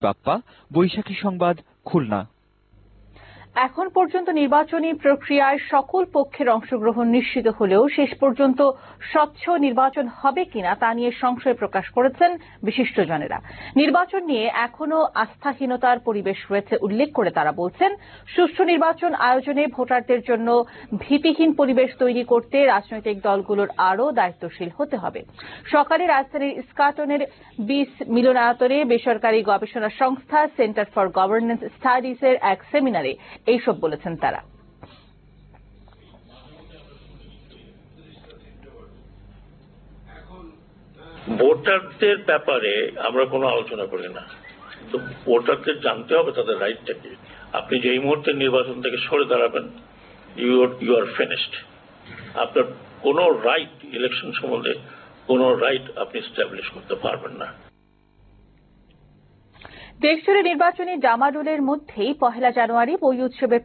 বাপ্পা, বৈশাখী সংবাদ, খুলনা। এখন পর্যন্ত নির্বাচনী প্রক্রিয়ায় সকল পক্ষের অংশগ্রহণ নিশ্চিত হলেও শেষ পর্যন্ত স্বচ্ছ নির্বাচন হবে কিনা তা নিয়ে সংশয় প্রকাশ করেছেন বিশিষ্টজনেরা। নির্বাচন নিয়ে এখনো আস্থাহীনতার পরিবেশ রয়েছে উল্লেখ করে তারা বলছেন, সুষ্ঠু নির্বাচন আয়োজনে ভোটারদের জন্য ভীতিহীন পরিবেশ তৈরি করতে রাজনৈতিক দলগুলোর আরও দায়িত্বশীল হতে হবে। সকালে রাজধানীর ইস্কাটনের 20 মিলনায়তনে বেসরকারি গবেষণা সংস্থা সেন্টার ফর গভর্নেন্স স্টাডিজের এক সেমিনারে এইসব বলেছেন তারা। ভোটারদের ব্যাপারে আমরা কোনো আলোচনা করি না, তো ভোটারদের জানতে হবে তাদের রাইটটা কি। আপনি যে এই মুহূর্তে নির্বাচন থেকে সরে দাঁড়াবেন, ইউ আর ফিনিশড। আপনার কোনো রাইট, ইলেকশন সম্বন্ধে কোনো রাইট আপনি এস্টাবলিশ করতে পারবেন না। দেশজুড়ে নির্বাচনী ডামাডোলের মধ্যেই 1 জানুয়ারি বই উৎসবের